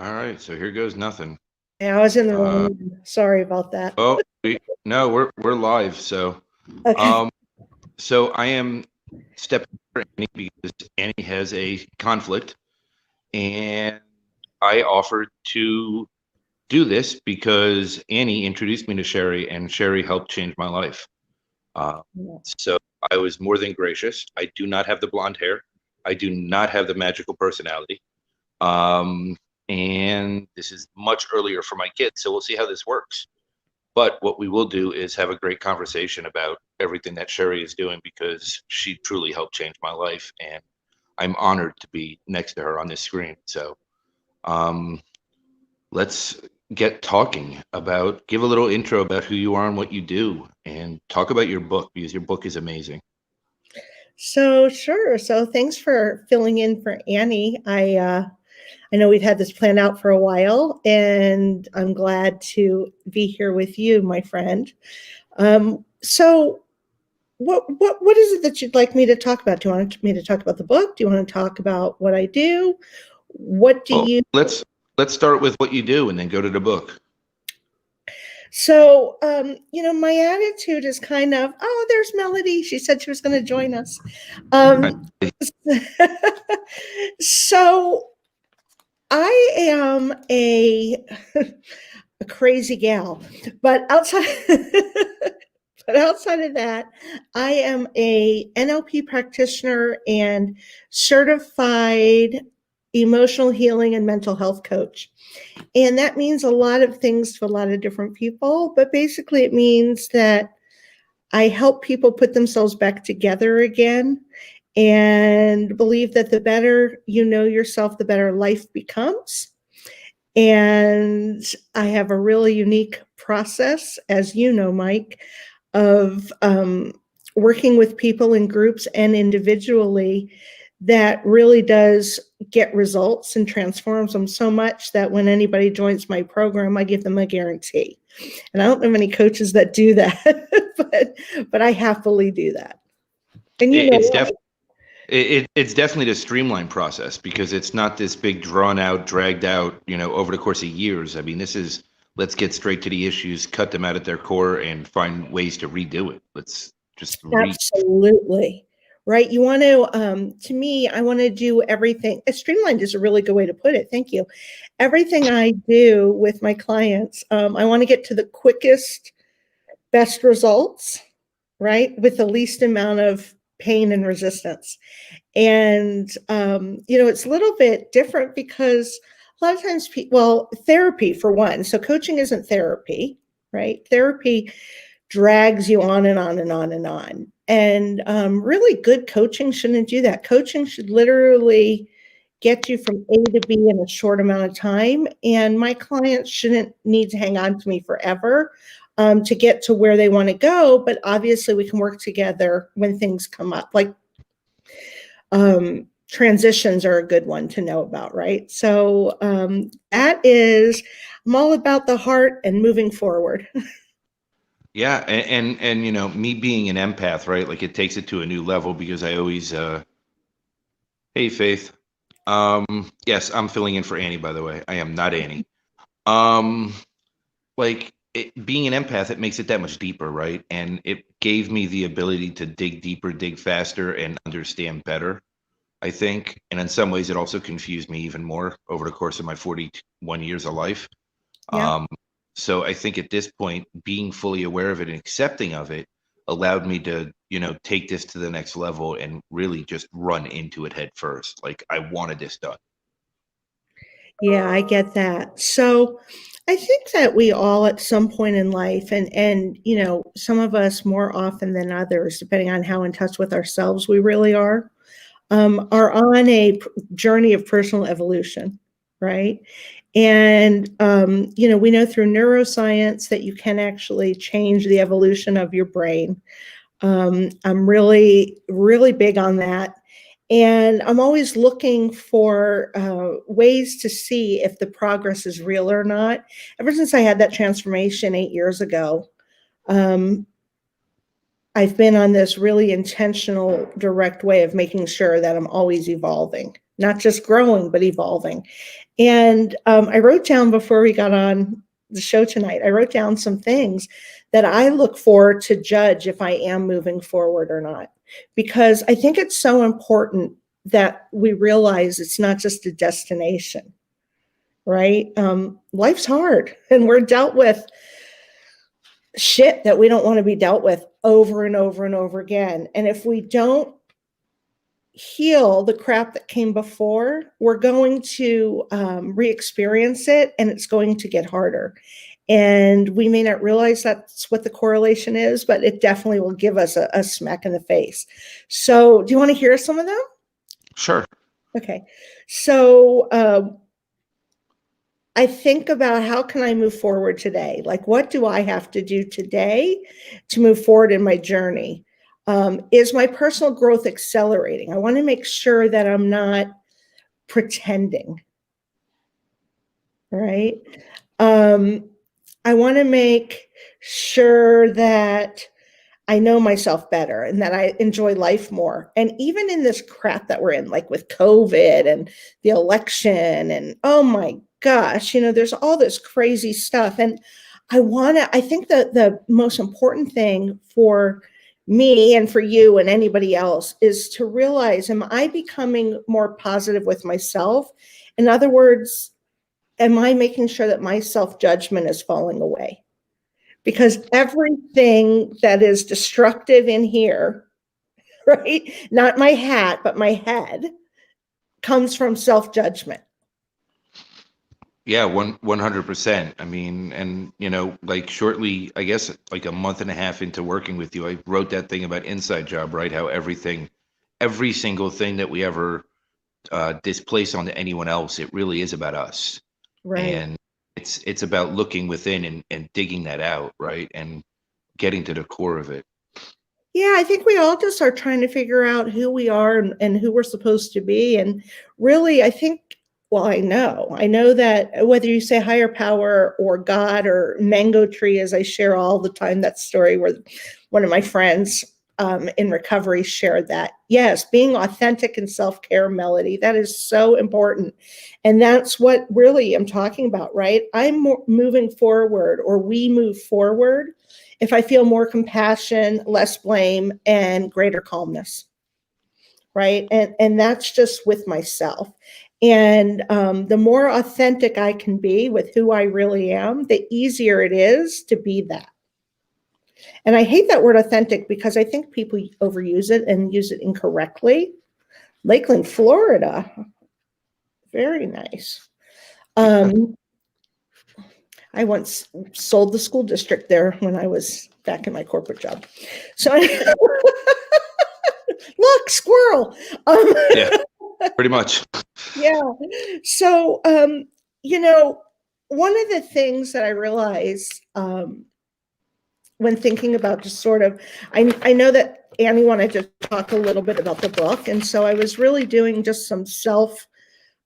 All right, so here goes nothing. Yeah, I was in the wrong Uh, room. Sorry about that. oh, no, we're live. Okay. Um, so I am stepping for Annie because Annie has a conflict, and I offered to do this because Annie introduced me to Shari, and Shari helped change my life. Uh, so I was more than gracious. I do not have the blonde hair. I do not have the magical personality. Um, and this is much earlier for my kids, so we'll see how this works. But what we will do is have a great conversation about everything that Shari is doing because she truly helped change my life, and I'm honored to be next to her on this screen. So um, let's get talking about, give a little intro about who you are and what you do, and talk about your book because your book is amazing. So sure. So thanks for filling in for Annie. I know we've had this planned out for a while, and I'm glad to be here with you, my friend. So what is it that you'd like me to talk about? Do you want me to talk about the book? Do you want to talk about what I do? What do Well, you let's start with what you do and then go to the book. So, my attitude is kind of, oh, there's Melody. She said she was going to join us. I, Um, so, I am a crazy gal, but outside, but outside of that, I am a NLP practitioner and certified emotional healing and mental health coach. And that means a lot of things to a lot of different people, but basically it means that I help people put themselves back together again and believe that the better you know yourself, the better life becomes. And I have a really unique process, as you know, Mike, of working with people in groups and individually that really does get results and transforms them so much that when anybody joins my program, I give them a guarantee. And I don't know many coaches that do that, but I happily do that. And you it, it's know, definitely it's definitely the streamline process because it's not this big drawn out, dragged out, over the course of years. I mean, this is let's get straight to the issues, cut them out at their core, and find ways to redo it. Let's just absolutely. Right. You want to me, I want to do everything. Streamlined is a really good way to put it. Thank you. Everything I do with my clients, I want to get to the quickest, best results, right? With the least amount of pain and resistance. And, it's a little bit different because a lot of times, therapy for one. So coaching isn't therapy, right? Therapy drags you on and on and on and on. And really good coaching shouldn't do that. Coaching should literally get you from A to B in a short amount of time. And my clients shouldn't need to hang on to me forever to get to where they want to go. But obviously, we can work together when things come up. Like transitions are a good one to know about, right? So that is, I'm all about the heart and moving forward. Yeah, and me being an empath, right? Like it takes it to a new level because I always hey Faith. Yes, I'm filling in for Annie, by the way. I am not Annie. Um being an empath, it makes it that much deeper, right? And it gave me the ability to dig deeper, dig faster, and understand better, I think. And in some ways it also confused me even more over the course of my 41 years of life. Yeah. Um, so I think at this point, being fully aware of it and accepting of it allowed me to, take this to the next level and really just run into it head first. Like I wanted this done. Yeah, I get that. So I think that we all at some point in life and some of us more often than others, depending on how in touch with ourselves we really are on a journey of personal evolution, right? And we know through neuroscience that you can actually change the evolution of your brain. I'm really, really big on that. And I'm always looking for ways to see if the progress is real or not. Ever since I had that transformation 8 years ago, um, I've been on this really intentional, direct way of making sure that I'm always evolving, not just growing, but evolving. And I wrote down before we got on the show tonight, I wrote down some things that I look for to judge if I am moving forward or not, because I think it's so important that we realize it's not just a destination, right? Life's hard, and we're dealt with shit that we don't want to be dealt with over and over and over again. And if we don't heal the crap that came before, we're going to re-experience it, and it's going to get harder. And we may not realize that's what the correlation is, but it definitely will give us a smack in the face. So do you want to hear some of them? Sure. Okay. So I think about, how can I move forward today? Like, what do I have to do today to move forward in my journey? Is my personal growth accelerating? I want to make sure that I'm not pretending, right? I want to make sure that I know myself better and that I enjoy life more. And even in this crap that we're in, like with COVID and the election, and oh my gosh, there's all this crazy stuff. And I think that the most important thing for me and for you and anybody else is to realize, am I becoming more positive with myself? In other words, am I making sure that my self-judgment is falling away? Because everything that is destructive in here, right? Not my hat, but my head, comes from self-judgment. Yeah, 100%. I mean, and like shortly, I guess like a month and a half into working with you, I wrote that thing about Inside Job, right? How every single thing that we ever displace onto anyone else, it really is about us. Right. And it's about looking within and digging that out, right? And getting to the core of it. Yeah, I think we all just are trying to figure out who we are and who we're supposed to be. And really, I think, well, I know that whether you say higher power or God or mango tree, as I share all the time, that story where one of my friends in recovery shared that. Yes, being authentic and self-care, Melody, that is so important. And that's what really I'm talking about, right? I'm moving forward, or we move forward, if I feel more compassion, less blame, and greater calmness, right? And that's just with myself. And the more authentic I can be with who I really am, the easier it is to be that. And I hate that word authentic because I think people overuse it and use it incorrectly. Lakeland, Florida. Very nice. I once sold the school district there when I was back in my corporate job. So look, squirrel. Yeah, pretty much. Yeah. So, one of the things that I realized when thinking about just sort of, I know that Annie wanted to talk a little bit about the book. And so I was really doing just some self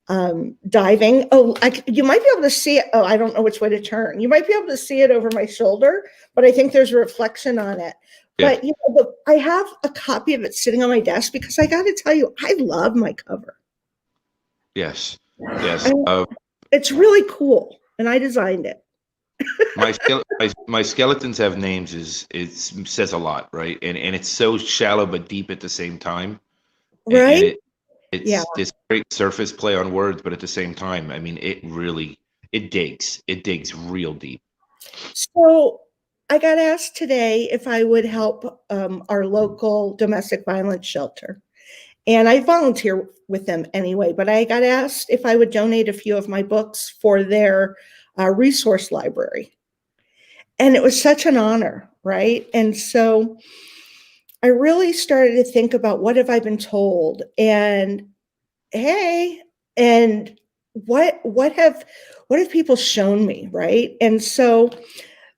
diving. Oh, you might be able to see it. Oh, I don't know which way to turn. You might be able to see it over my shoulder, but I think there's a reflection on it. Yeah. But I have a copy of it sitting on my desk because I got to tell you, I love my cover. Yes. Yes. It's really cool, and I designed it. my skeletons have names it says a lot, right? And it's so shallow but deep at the same time. Right? And it's this great surface play on words, but at the same time, I mean, it digs real deep. So I got asked today if I would help our local domestic violence shelter. And I volunteer with them anyway, but I got asked if I would donate a few of my books for their resource library. And it was such an honor, right? And so I really started to think about, what have I been told? And hey, and what have people shown me, right? And so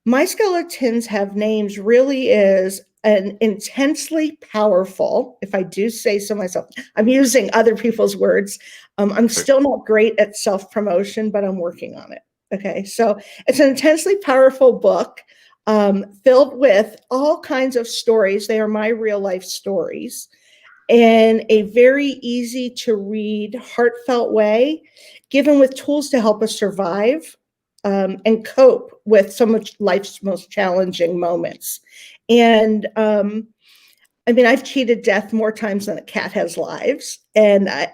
My Skeletons Have Names really is an intensely powerful, if I do say so myself, I'm using other people's words. I'm still not great at self-promotion, but I'm working on it. Okay, so it's an intensely powerful book filled with all kinds of stories. They are my real life stories in a very easy to read, heartfelt way, given with tools to help us survive and cope with some of life's most challenging moments. And I mean, I've cheated death more times than a cat has lives. And I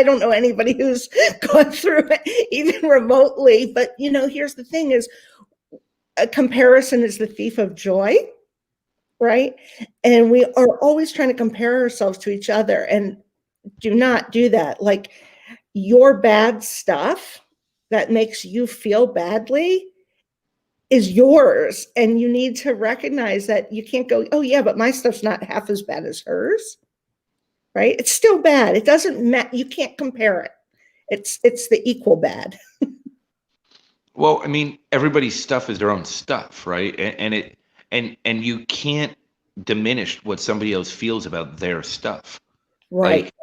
don't know anybody who's gone through it even remotely. But, here's the thing is, a comparison is the thief of joy, right? And we are always trying to compare ourselves to each other, and do not do that. Like, your bad stuff that makes you feel badly is yours, and you need to recognize that you can't go, oh yeah, but my stuff's not half as bad as hers, right? It's still bad. It doesn't matter. You can't compare it. It's the equal bad. Well, I mean, everybody's stuff is their own stuff, right? And you can't diminish what somebody else feels about their stuff. Right. Like,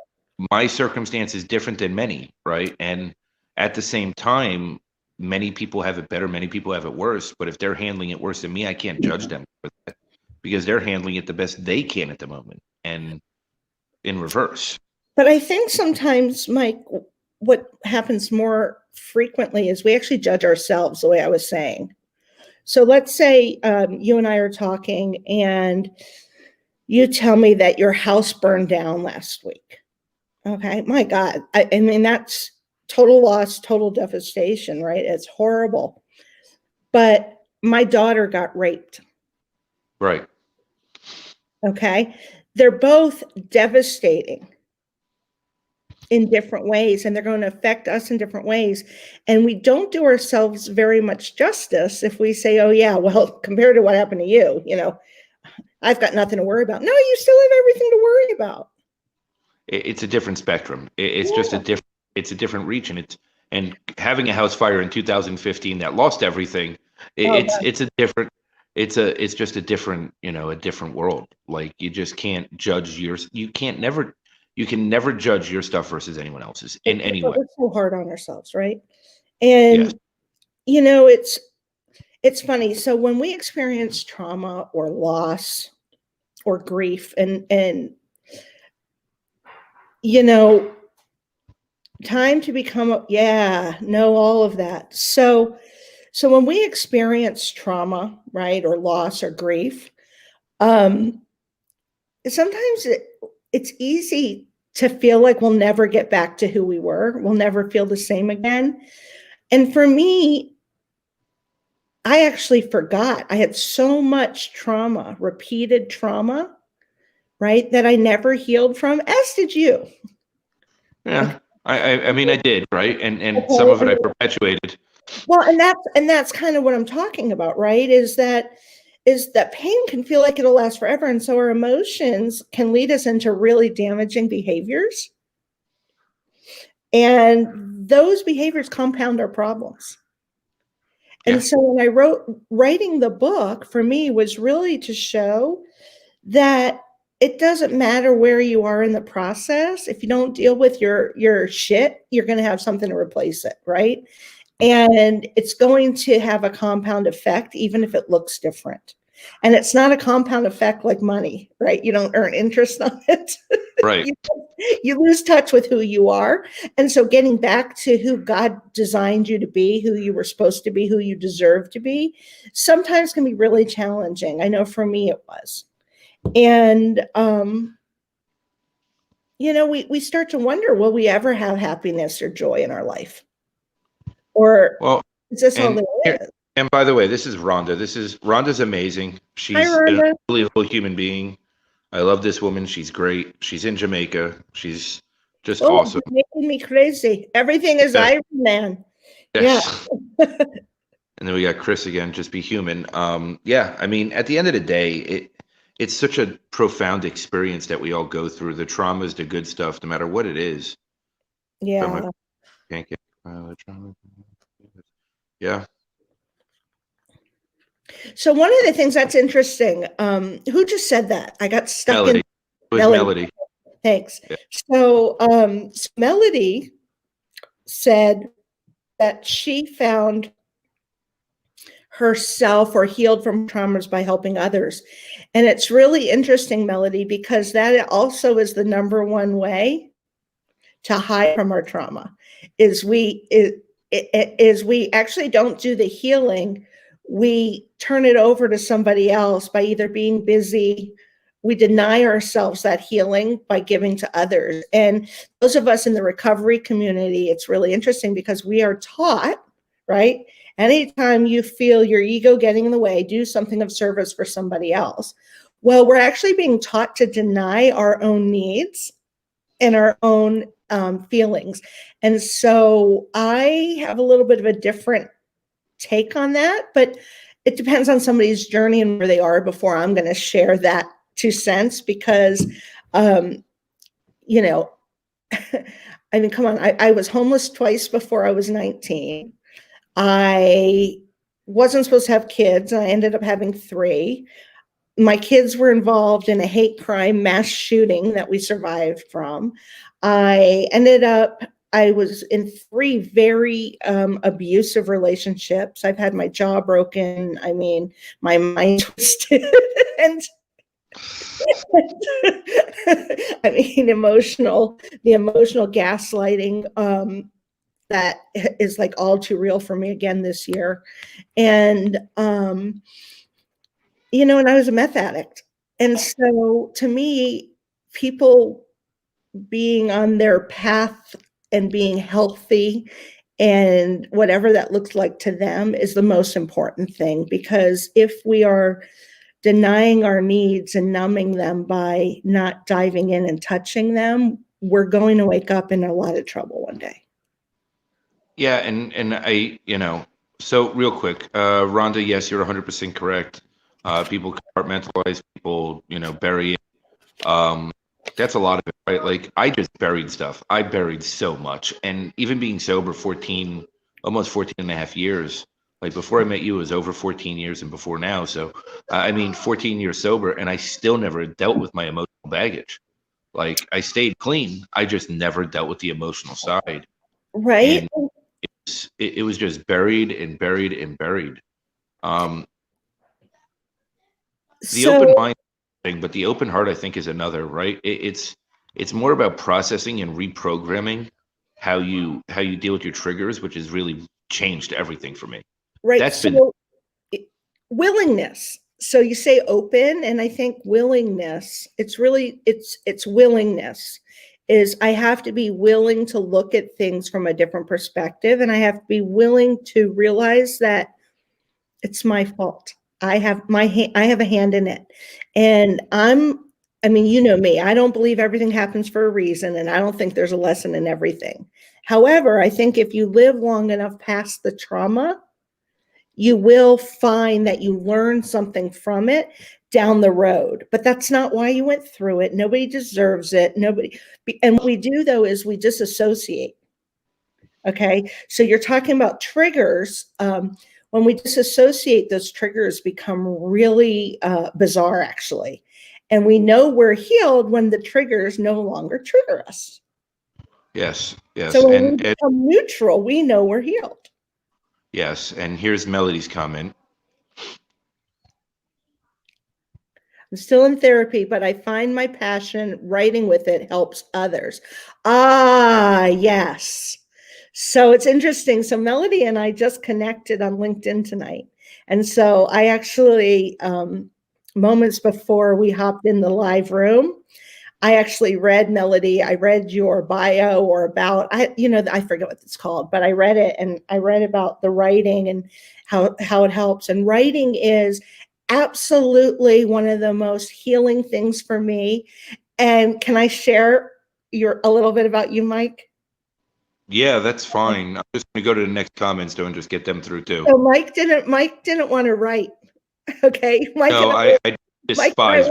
my circumstance is different than many, right? And at the same time, many people have it better, many people have it worse. But if they're handling it worse than me, I can't judge them for that because they're handling it the best they can at the moment. And in reverse. But I think sometimes, Mike, what happens more frequently is we actually judge ourselves, the way I was saying. So let's say you and I are talking and you tell me that your house burned down last week. Okay, my God. I mean, that's total loss, total devastation, right? It's horrible. But my daughter got raped. Right. Okay. They're both devastating in different ways, and they're going to affect us in different ways. And we don't do ourselves very much justice if we say, oh, yeah, well, compared to what happened to you, I've got nothing to worry about. No, you still have everything to worry about. It's a different spectrum. It's Yeah. just it's a different reach, and having a house fire in 2015 that lost everything. It's a different. It's just a different, a different world. Like, you just can't judge yours. You can never judge your stuff versus anyone else's in any way. We're so hard on ourselves, right? Yes. And it's funny. So when we experience trauma or loss or grief, and time to become all of that. So when we experience trauma, right, or loss or grief, sometimes it's easy to feel like we'll never get back to who we were. We'll never feel the same again. And for me, I actually forgot. I had so much trauma, repeated trauma, right, that I never healed from, as did you. Yeah. I mean, I did, right, and some of it Okay. I perpetuated. Well, and that's kind of what I'm talking about, right? Is that pain can feel like it'll last forever, and so our emotions can lead us into really damaging behaviors, and those behaviors compound our problems. Yeah. And so when writing the book for me was really to show that it doesn't matter where you are in the process. If you don't deal with your shit, you're going to have something to replace it, right? And it's going to have a compound effect, even if it looks different. And it's not a compound effect like money, right? You don't earn interest on it. Right. You lose touch with who you are. And so getting back to who God designed you to be, who you were supposed to be, who you deserve to be, sometimes can be really challenging. I know for me it was. And, we start to wonder, will we ever have happiness or joy in our life? Or Well, is this all and there is? and by the way, this is Rhonda. Rhonda's amazing. Hi, She's an Rhonda. unbelievable human being. I love this woman. She's great. She's in Jamaica. She's just Oh, awesome. you're making me crazy. Everything is Yes. Iron Man. Yes. Yeah. And then we got Chris again. Just be human. Yeah. I mean, at the end of the day, it's such a profound experience that we all go through. The traumas, the good stuff, no matter what it is. Yeah. The trauma. Yeah. So one of the things that's interesting, who just said that? I got stuck Melody. in It was Melody. Thanks. Yeah. So Melody said that she found herself or healed from traumas by helping others. And it's really interesting, Melody, because that also is the number one way to hide from our trauma is we actually don't do the healing. We turn it over to somebody else by either being busy. We deny ourselves that healing by giving to others. And those of us in the recovery community, it's really interesting because we are taught, right? Anytime you feel your ego getting in the way, do something of service for somebody else. Well, we're actually being taught to deny our own needs and our own feelings. And so I have a little bit of a different take on that, but it depends on somebody's journey and where they are before I'm going to share that 2 cents because, you know, I mean, come on, I was homeless twice before I was 19. I wasn't supposed to have kids, and I ended up having 3. My kids were involved in a hate crime mass shooting that we survived from. I was in 3 very abusive relationships. I've had my jaw broken. I mean, my mind twisted. And I mean, the emotional gaslighting that is like all too real for me again this year. And, you know, and I was a meth addict. And so to me, people being on their path and being healthy and whatever that looks like to them is the most important thing. Because if we are denying our needs and numbing them by not diving in and touching them, we're going to wake up in a lot of trouble one day. Yeah, and I, so real quick, Rhonda, yes, you're 100% correct. People compartmentalize, people, bury it. That's a lot of it, right? Like I just buried stuff. I buried so much. And even being sober almost 14 and a half years, like before I met you, it was over 14 years and before now. So, 14 years sober, and I still never dealt with my emotional baggage. Like I stayed clean. I just never dealt with the emotional side. Right. And it was just buried and buried and buried. The open mind thing, but the open heart, I think, is another, right? It's more about processing and reprogramming how you deal with your triggers, which has really changed everything for me. Right. That's so willingness. So you say open, and I think willingness, it's willingness is I have to be willing to look at things from a different perspective. And I have to be willing to realize that it's my fault. I have a hand in it. And you know me, I don't believe everything happens for a reason. And I don't think there's a lesson in everything. However, I think if you live long enough past the trauma, you will find that you learn something from it down the road, but that's not why you went through it. Nobody deserves it. And what we do though, is we disassociate. Okay. So you're talking about triggers. When we disassociate, those triggers become really bizarre actually. And we know we're healed when the triggers no longer trigger us. Yes. So when we become neutral, we know we're healed. Yes, and here's Melody's comment. I'm still in therapy, but I find my passion writing with it helps others. Ah, yes. So it's interesting. So Melody and I just connected on LinkedIn tonight. And so I actually, moments before we hopped in the live room, I actually read Melody. I read your bio or about, I forget what it's called, but I read it and I read about the writing and how it helps. And writing is absolutely one of the most healing things for me. And can I share a little bit about you, Mike? Yeah, that's fine. I'm just going to go to the next comments though and just get them through too. So Mike didn't want to write. Okay. I despise.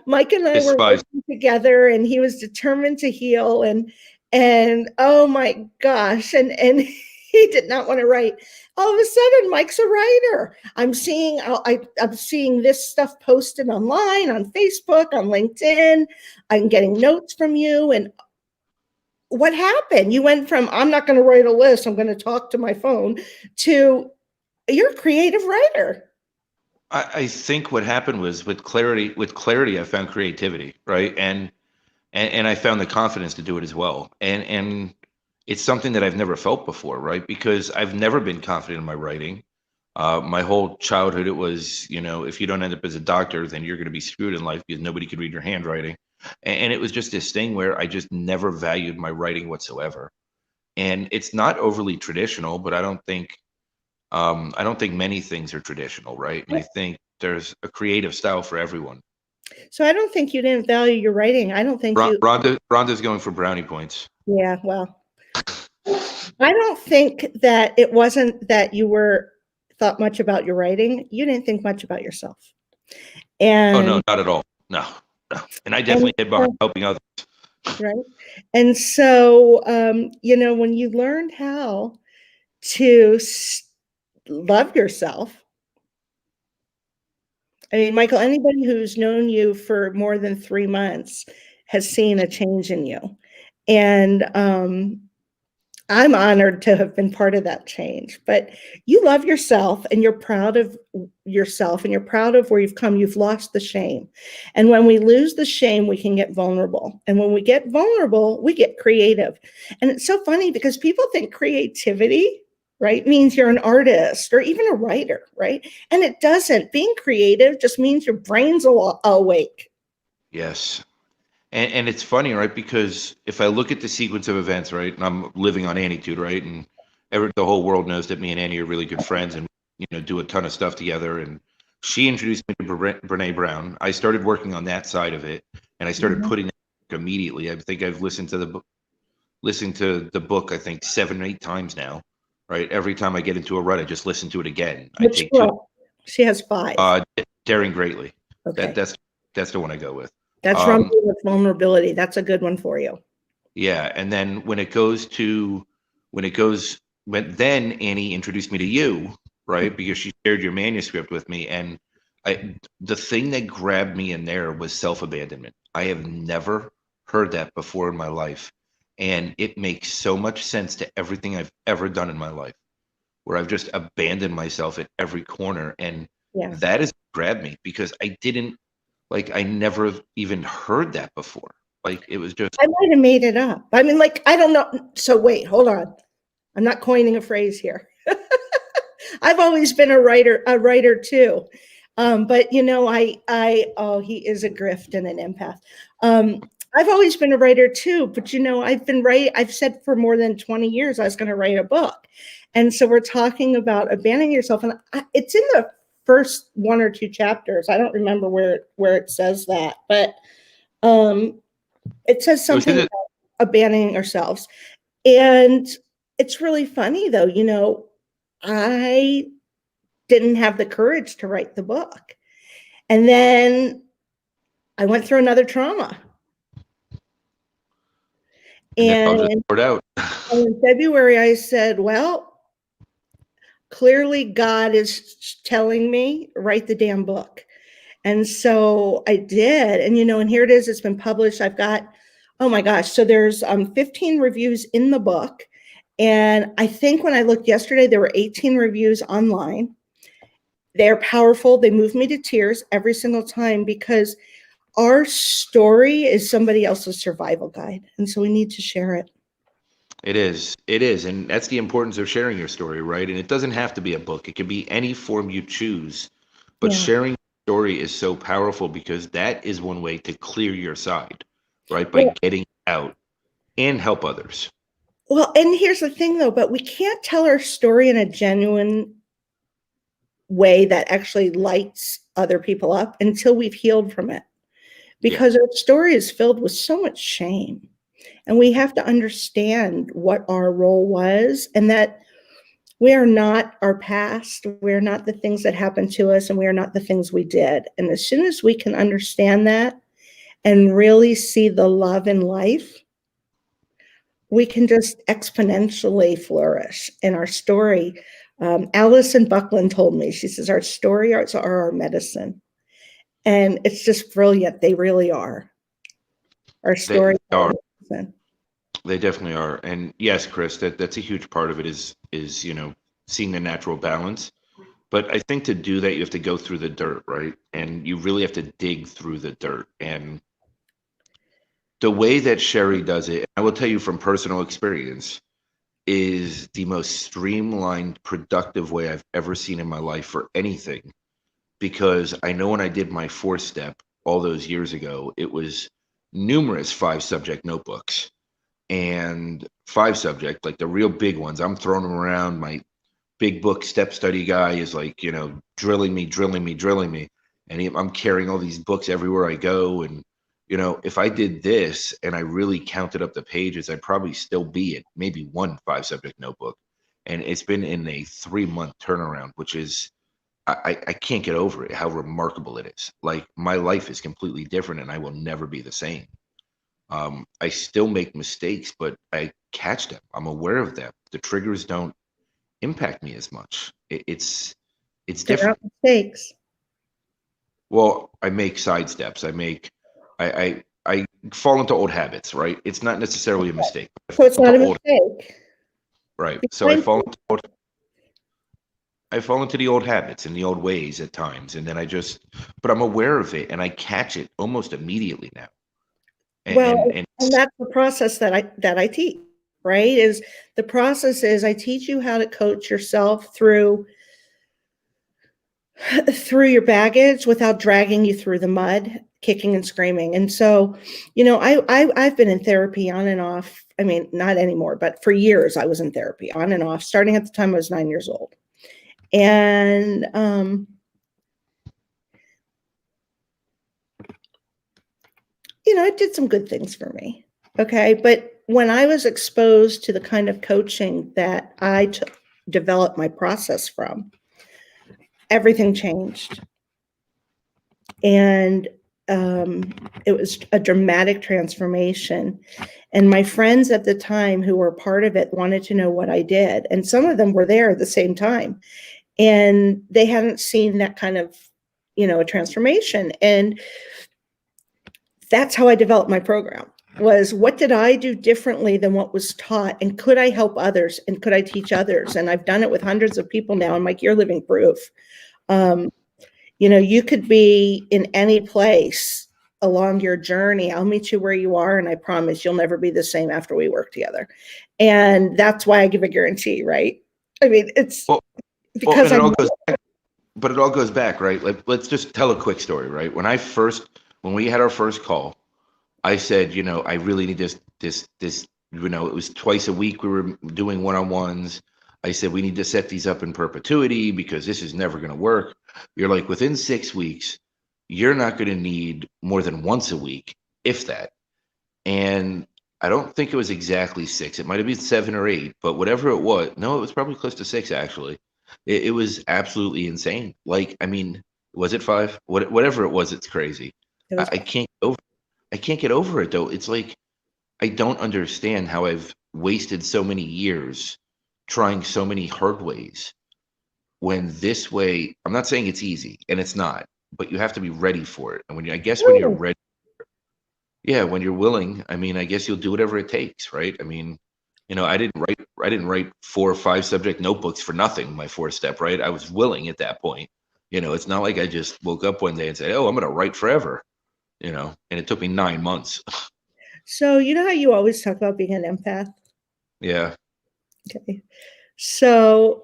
Mike and I were working together, and he was determined to heal, and oh my gosh, and he did not want to write. All of a sudden, Mike's a writer. I'm seeing this stuff posted online, on Facebook, on LinkedIn. I'm getting notes from you, and what happened? You went from I'm not going to write a list, I'm going to talk to my phone, to you're a creative writer. I think what happened was with clarity. With clarity, I found creativity, right? And I found the confidence to do it as well. And it's something that I've never felt before, right? Because I've never been confident in my writing. My whole childhood, it was, if you don't end up as a doctor, then you're going to be screwed in life because nobody can read your handwriting. And it was just this thing where I just never valued my writing whatsoever. And it's not overly traditional, but I don't think many things are traditional, right? And I think there's a creative style for everyone. So I don't think you didn't value your writing. I don't think you. Rhonda's going for brownie points. Yeah, well, I don't think that it wasn't that you were thought much about your writing. You didn't think much about yourself. Oh no, And not at all. No, no. And I and definitely hid behind helping others. right. And so when you learned how to love yourself. I mean, Michael, anybody who's known you for more than 3 months has seen a change in you. And I'm honored to have been part of that change. But you love yourself and you're proud of yourself and you're proud of where you've come. You've lost the shame. And when we lose the shame, we can get vulnerable. And when we get vulnerable, we get creative. And it's so funny because people think creativity, right, means you're an artist or even a writer, right? And it doesn't. Being creative just means your brain's awake. Yes. And it's funny, right? Because if I look at the sequence of events, right, and I'm living on Annietude, right, and the whole world knows that me and Annie are really good friends, and do a ton of stuff together. And she introduced me to Brene Brown. I started working on that side of it, and I started Mhm. putting it immediately. I think I've listened to the book. I think 7 or 8 times now. Right, every time I get into a rut, I just listen to it again. I Which take two. book? She has 5. Daring Greatly. Okay. That's the one I go with. That's Um, rumbling with vulnerability. That's a good one for you. Yeah, and then when then Annie introduced me to you, right? Because she shared your manuscript with me, and the thing that grabbed me in there was self-abandonment. I have never heard that before in my life, and it makes so much sense to everything I've ever done in my life, where I've just abandoned myself at every corner, and Yeah. that has grabbed me because I never even heard that before. Like it was just. I might have made it up. I mean, I don't know. So wait, hold on. I'm not coining a phrase here. I've always been a writer too. But oh, he is a grift and an empath. I've always been a writer too, but I've said for more than 20 years I was going to write a book. And so we're talking about abandoning yourself. And it's in the first 1 or 2 chapters. I don't remember where it says that, but it says something about abandoning ourselves. And it's really funny though, I didn't have the courage to write the book. And then I went through another trauma. And then I'll just And pour it out. in February, I said, well, clearly God is telling me, write the damn book. And so I did. And here it is. It's been published. I've got, oh my gosh. So there's 15 reviews in the book. And I think when I looked yesterday, there were 18 reviews online. They're powerful. They move me to tears every single time because our story is somebody else's survival guide. And so we need to share it. It is. And that's the importance of sharing your story, right? And it doesn't have to be a book. It can be any form you choose. But Yeah. sharing your story is so powerful because that is one way to clear your side, right? By Well, getting out and help others. well, and here's the thing though, but we can't tell our story in a genuine way that actually lights other people up until we've healed from it. Yeah. Because our story is filled with so much shame. And we have to understand what our role was and that we are not our past. We're not the things that happened to us and we are not the things we did. And as soon as we can understand that and really see the love in life, we can just exponentially flourish in our story. Allison Buckland told me, she says, our story arts are our medicine. And it's just brilliant. They really are. Our story. They are. They definitely are. And yes, Chris, that's a huge part of it is seeing the natural balance. But I think to do that, you have to go through the dirt, right? And you really have to dig through the dirt. And the way that Sherry does it, I will tell you from personal experience, is the most streamlined, productive way I've ever seen in my life for anything. Because I know when I did my 4-step all those years ago, it was numerous 5-subject notebooks and 5-subject, like the real big ones. I'm throwing them around. My big book step study guy is like, drilling me, drilling me, drilling me. And I'm carrying all these books everywhere I go. And, if I did this and I really counted up the pages, I'd probably still be at maybe one 5-subject notebook. And it's been in a 3-month turnaround, which is, I can't get over it, how remarkable it is. Like my life is completely different and I will never be the same. I still make mistakes, but I catch them. I'm aware of them. The triggers don't impact me as much. It's They're not different. mistakes. Well, I make side steps. I fall into old habits, right? It's not necessarily a mistake. I So fall it's not into a old, mistake. right. So Behind I fall into the old habits and the old ways at times, and then but I'm aware of it and I catch it almost immediately now. And and that's the process that I teach, right? Is the process is I teach you how to coach yourself through your baggage without dragging you through the mud, kicking and screaming. And so, I've been in therapy on and off. I mean, not anymore, but for years I was in therapy on and off, starting at the time I was 9 years old. And it did some good things for me. Okay. But when I was exposed to the kind of coaching that I developed my process from, everything changed. And it was a dramatic transformation. And my friends at the time who were part of it wanted to know what I did. And some of them were there at the same time. And they hadn't seen that kind of, a transformation. And that's how I developed my program, was what did I do differently than what was taught? And could I help others? And could I teach others? And I've done it with hundreds of people now. And Mike, you're living proof. You could be in any place along your journey. I'll meet you where you are. And I promise you'll never be the same after we work together. And that's why I give a guarantee, right? I mean, it's because and it all goes back, but it all goes back, right? Like, let's just tell a quick story, right? When we had our first call, I said, I really need this, it was twice a week we were doing one-on-ones. I said, we need to set these up in perpetuity because this is never going to work. You're like, within 6 weeks, you're not going to need more than once a week, if that. And I don't think it was exactly 6. It might have been 7 or 8, but whatever it was, no, it was probably close to 6, actually. It was absolutely insane. Like, I mean, was it 5? Whatever it was, it's crazy. I can't get over it, though. It's like, I don't understand how I've wasted so many years trying so many hard ways when this way, I'm not saying it's easy, and it's not, but you have to be ready for it. And when you're ready, yeah, when you're willing, I mean, I guess you'll do whatever it takes, right? I mean, I didn't write 4 or 5-subject notebooks for nothing, my 4-step, right? I was willing at that point. It's not like I just woke up one day and said, oh, I'm going to write forever, and it took me 9 months. So you know how you always talk about being an empath? Yeah. Okay. So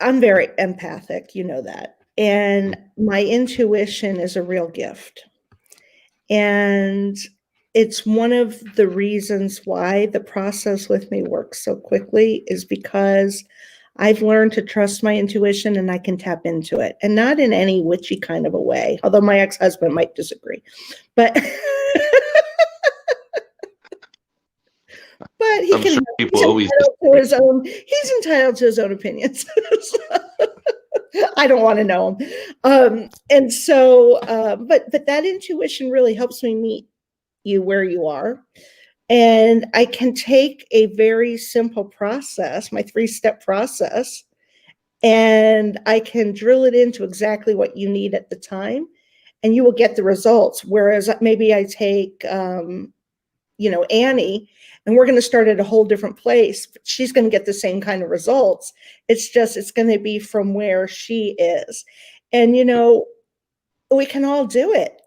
I'm very empathic, you know that. And my intuition is a real gift. And it's one of the reasons why the process with me works so quickly, is because I've learned to trust my intuition and I can tap into it, and not in any witchy kind of a way, although my ex-husband might disagree. But but I'm sure people always he's entitled to his own opinions. I don't want to know him. And so, but that intuition really helps me meet you where you are. And I can take a very simple process, my 3-step process, and I can drill it into exactly what you need at the time, and you will get the results. Whereas maybe I take Annie, and we're going to start at a whole different place. She's going to get the same kind of results. It's going to be from where she is. And, we can all do it.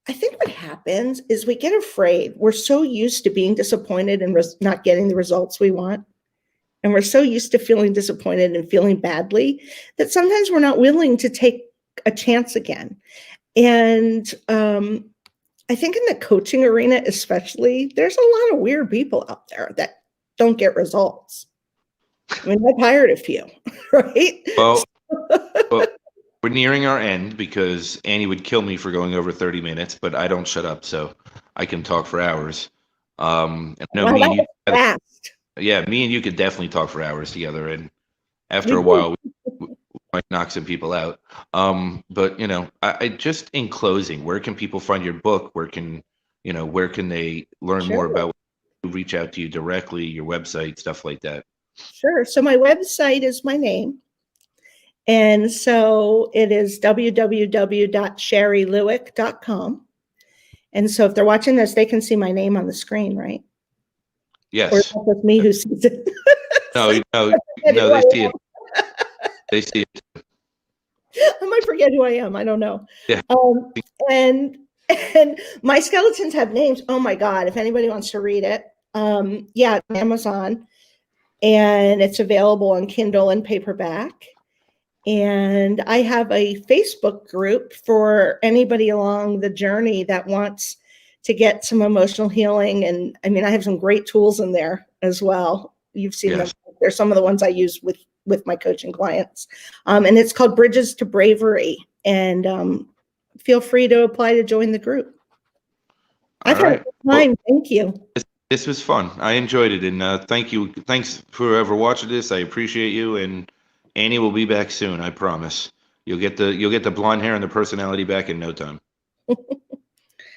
I think what happens is we get afraid. We're so used to being disappointed and not getting the results we want. And we're so used to feeling disappointed and feeling badly that sometimes we're not willing to take a chance again. And I think in the coaching arena, especially, there's a lot of weird people out there that don't get results. I mean, I've hired a few, right? Well, we're nearing our end because Annie would kill me for going over 30 minutes, but I don't shut up, so I can talk for hours. Wow, me and you, fast. Yeah, me and you could definitely talk for hours together, and after a while, we might knock some people out. But I just in closing, where can people find your book? Where can they learn more about you, reach out to you directly, your website, stuff like that? Sure. So my website is my name. And so it is www.sharilueck.com. And so if they're watching this, they can see my name on the screen, right? Yes. Or is that just me who sees it? No, they see it. They see it. I might forget who I am. I don't know. Yeah. And my skeletons have names. Oh my God. If anybody wants to read it. Yeah, Amazon. And it's available on Kindle and paperback. And I have a Facebook group for anybody along the journey that wants to get some emotional healing. And I mean, I have some great tools in there as well. You've seen them. They're some of the ones I use with my coaching clients. And it's called Bridges to Bravery. And feel free to apply to join the group. I've had a good time. Well, thank you. This was fun. I enjoyed it. And thank you. Thanks for whoever watching this. I appreciate you. And Annie will be back soon. I promise. You'll get the blonde hair and the personality back in no time.